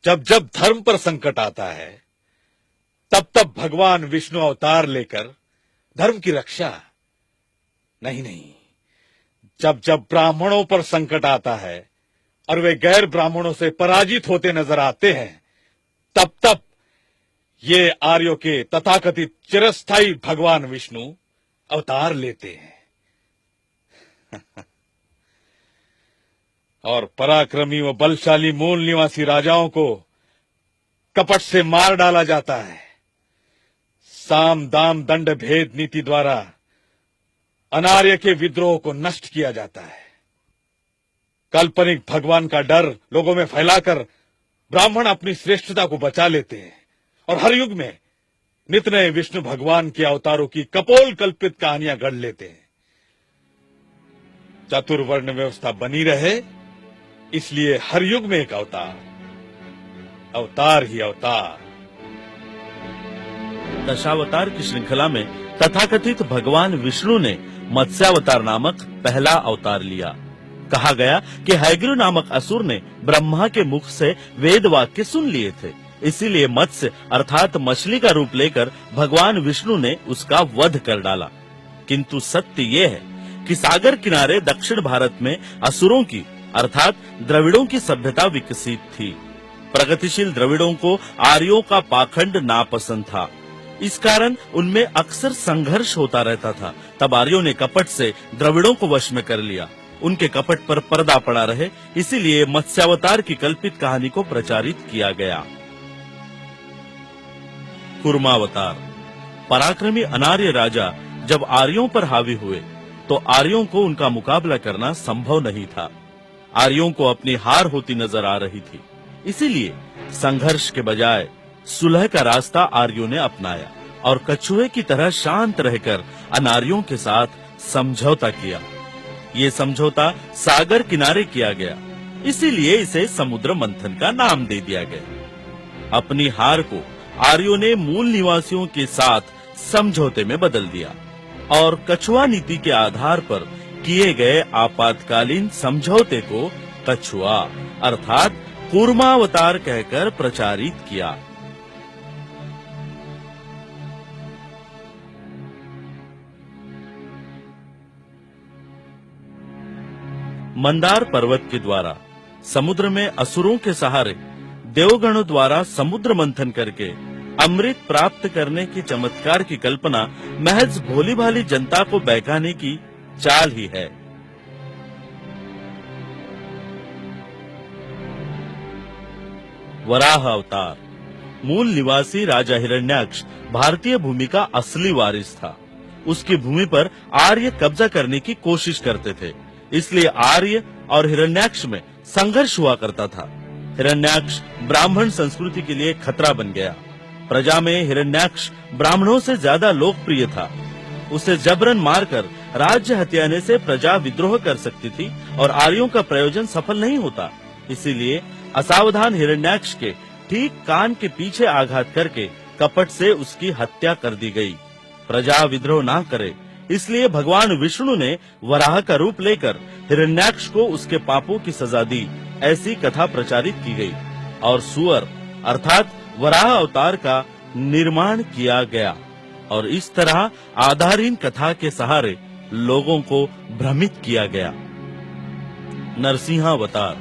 जब जब धर्म पर संकट आता है, तब तब भगवान विष्णु अवतार लेकर धर्म की रक्षा। नहीं, जब जब ब्राह्मणों पर संकट आता है और वे गैर ब्राह्मणों से पराजित होते नजर आते हैं, तब तब ये आर्यों के तथाकथित चिरस्थायी भगवान विष्णु अवतार लेते हैं। और पराक्रमी व बलशाली मूल निवासी राजाओं को कपट से मार डाला जाता है। साम दाम दंड भेद नीति द्वारा अनार्य के विद्रोह को नष्ट किया जाता है। काल्पनिक भगवान का डर लोगों में फैलाकर ब्राह्मण अपनी श्रेष्ठता को बचा लेते हैं और हर युग में नित नए विष्णु भगवान के अवतारों की कपोल कल्पित कहानियां गढ़ लेते हैं। चतुर्वर्ण व्यवस्था बनी रहे, इसलिए हर युग में एक अवतार, अवतार ही अवतार। दशावतार की श्रृंखला में तथाकथित भगवान विष्णु ने मत्स्यावतार नामक पहला अवतार लिया। कहा गया कि हैग्रीव नामक असुर ने ब्रह्मा के मुख से वेद वाक्य सुन लिए थे, इसीलिए मत्स्य अर्थात मछली का रूप लेकर भगवान विष्णु ने उसका वध कर डाला। किंतु सत्य ये है कि सागर किनारे दक्षिण भारत में असुरों की अर्थात द्रविड़ों की सभ्यता विकसित थी। प्रगतिशील द्रविड़ों को आर्यों का पाखंड नापसंद था, इस कारण उनमें अक्सर संघर्ष होता रहता था। तब आर्यों ने कपट से द्रविड़ों को वश में कर लिया। उनके कपट पर पर्दा पड़ा रहे, इसीलिए मत्स्यावतार की कल्पित कहानी को प्रचारित किया गया। कूर्मावतार। पराक्रमी अनार्य राजा जब आर्यों पर हावी हुए तो आर्यों को उनका मुकाबला करना संभव नहीं था। आर्यों को अपनी हार होती नजर आ रही थी, इसीलिए संघर्ष के बजाय सुलह का रास्ता आर्यों ने अपनाया और कछुए की तरह शांत रहकर अनार्यों के साथ समझौता किया। ये समझौता सागर किनारे किया गया, इसीलिए इसे समुद्र मंथन का नाम दे दिया गया। अपनी हार को आर्यों ने मूल निवासियों के साथ समझौते में बदल दिया और कछुआ नीति के आधार पर किए गए आपातकालीन समझौते को कछुआ अर्थात कूर्मावतार कहकर प्रचारित किया। मंदार पर्वत के द्वारा समुद्र में असुरों के सहारे देवगणों द्वारा समुद्र मंथन करके अमृत प्राप्त करने की चमत्कार की कल्पना महज भोली भाली जनता को बहकाने की चाल ही है। वराह अवतार। मूल निवासी राजा हिरण्याक्ष भारतीय भूमि का असली वारिस था। उसकी भूमि पर आर्य कब्जा करने की कोशिश करते थे, इसलिए आर्य और हिरण्याक्ष में संघर्ष हुआ करता था। हिरण्याक्ष ब्राह्मण संस्कृति के लिए खतरा बन गया। प्रजा में हिरण्याक्ष ब्राह्मणों से ज्यादा लोकप्रिय था। उसे जबरन मारकर राज्य हथियाने से प्रजा विद्रोह कर सकती थी और आर्यों का प्रयोजन सफल नहीं होता। इसीलिए असावधान हिरण्याक्ष के ठीक कान के पीछे आघात करके कपट से उसकी हत्या कर दी गई। प्रजा विद्रोह ना करे, इसलिए भगवान विष्णु ने वराह का रूप लेकर हिरण्याक्ष को उसके पापों की सजा दी, ऐसी कथा प्रचारित की गई और सुअर अर्थात वराह अवतार का निर्माण किया गया और इस तरह आधारहीन कथा के सहारे लोगों को भ्रमित किया गया। नरसिंहावतार।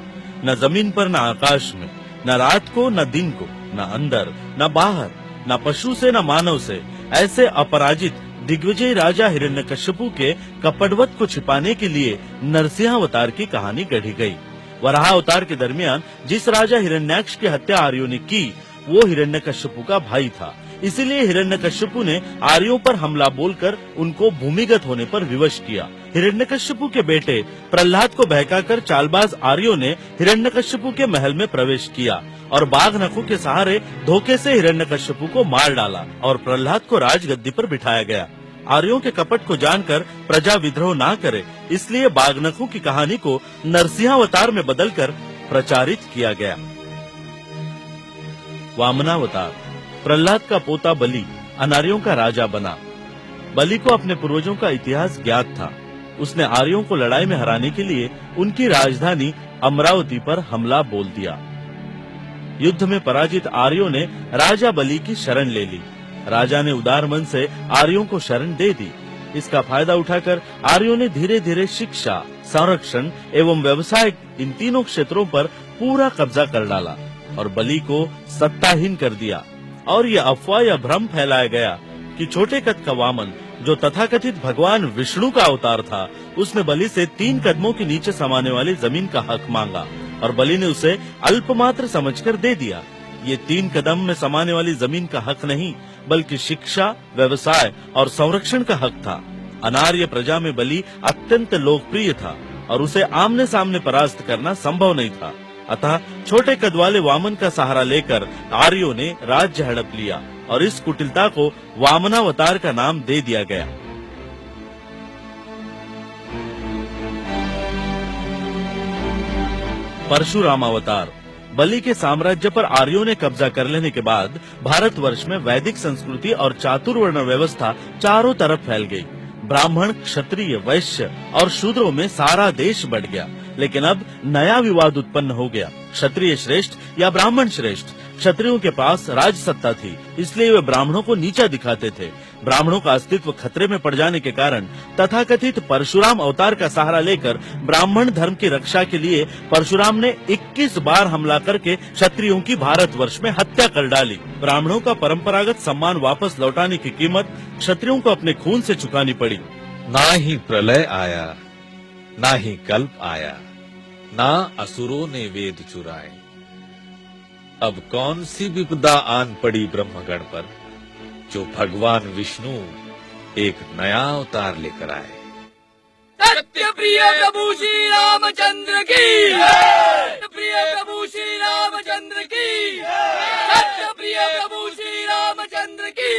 न जमीन पर न आकाश में, न रात को न दिन को, न अंदर न बाहर, न पशु से न मानव से, ऐसे अपराजित दिग्विजय राजा हिरण्यकश्यपु के कपटवध को छिपाने के लिए नरसिंहावतार की कहानी गढ़ी गई। वराह अवतार के दरमियान जिस राजा हिरण्याक्ष की हत्या आर्यों ने की, वो हिरण्यकश्यपु का भाई था। इसीलिए हिरण्यकश्यपु ने आर्यों पर हमला बोलकर उनको भूमिगत होने पर विवश किया। हिरण्यकश्यपु के बेटे प्रहलाद को बहकाकर चालबाज आर्यों ने हिरण्यकश्यपु के महल में प्रवेश किया और बाघ नखों के सहारे धोखे से हिरण्यकश्यपु को मार डाला और प्रहलाद को राजगद्दी पर बिठाया गया। आर्यों के कपट को जानकर प्रजा विद्रोह ना करे, इसलिए बाघ नखों की कहानी को नरसिंहावतार में बदलकर प्रचारित किया गया। वामनावतार। प्रहलाद का पोता बलि अनार्यों का राजा बना। बलि को अपने पूर्वजों का इतिहास ज्ञात था। उसने आर्यों को लड़ाई में हराने के लिए उनकी राजधानी अमरावती पर हमला बोल दिया। युद्ध में पराजित आर्यों ने राजा बलि की शरण ले ली। राजा ने उदार मन से आर्यों को शरण दे दी। इसका फायदा उठाकर आर्यों ने धीरे धीरे शिक्षा, संरक्षण एवं व्यवसाय इन तीनों क्षेत्रों पर पूरा कब्जा कर डाला और बलि को सत्ताहीन कर दिया। और ये अफवाह या भ्रम फैलाया गया कि छोटे कद का वामन, जो तथाकथित भगवान विष्णु का अवतार था, उसने बलि से 3 कदमों के नीचे समाने वाली जमीन का हक मांगा और बलि ने उसे अल्पमात्र समझकर दे दिया। ये 3 कदम में समाने वाली जमीन का हक नहीं, बल्कि शिक्षा, व्यवसाय और संरक्षण का हक था। अनार्य प्रजा में बलि अत्यंत लोकप्रिय था और उसे आमने सामने परास्त करना संभव नहीं था। अतः छोटे कद वाले वामन का सहारा लेकर आर्यों ने राज्य हड़प लिया और इस कुटिलता को वामनावतार का नाम दे दिया गया। परशुराम अवतार। बलि के साम्राज्य पर आर्यों ने कब्जा कर लेने के बाद भारतवर्ष में वैदिक संस्कृति और चातुर्वर्ण व्यवस्था चारों तरफ फैल गई। ब्राह्मण, क्षत्रिय, वैश्य और शूद्रों में सारा देश बढ़ गया। लेकिन अब नया विवाद उत्पन्न हो गया, क्षत्रिय श्रेष्ठ या ब्राह्मण श्रेष्ठ। क्षत्रियों के पास राज सत्ता थी, इसलिए वे ब्राह्मणों को नीचा दिखाते थे। ब्राह्मणों का अस्तित्व खतरे में पड़ जाने के कारण तथाकथित परशुराम अवतार का सहारा लेकर ब्राह्मण धर्म की रक्षा के लिए परशुराम ने 21 बार हमला करके क्षत्रियों की भारतवर्ष में हत्या कर डाली। ब्राह्मणों का परंपरागत सम्मान वापस लौटाने की कीमत क्षत्रियों को अपने खून से चुकानी पड़ी। ना ही प्रलय आया, ना ही कल्प आया, ना असुरों ने वेद चुराए। अब कौन सी विपदा आन पड़ी ब्रह्मगण पर, जो भगवान विष्णु एक नया अवतार लेकर आए। सत्य प्रिय प्रभु श्री रामचंद्र की, सत्य प्रिय प्रभु श्री रामचंद्र की, सत्य प्रिय प्रभु श्री रामचंद्र की।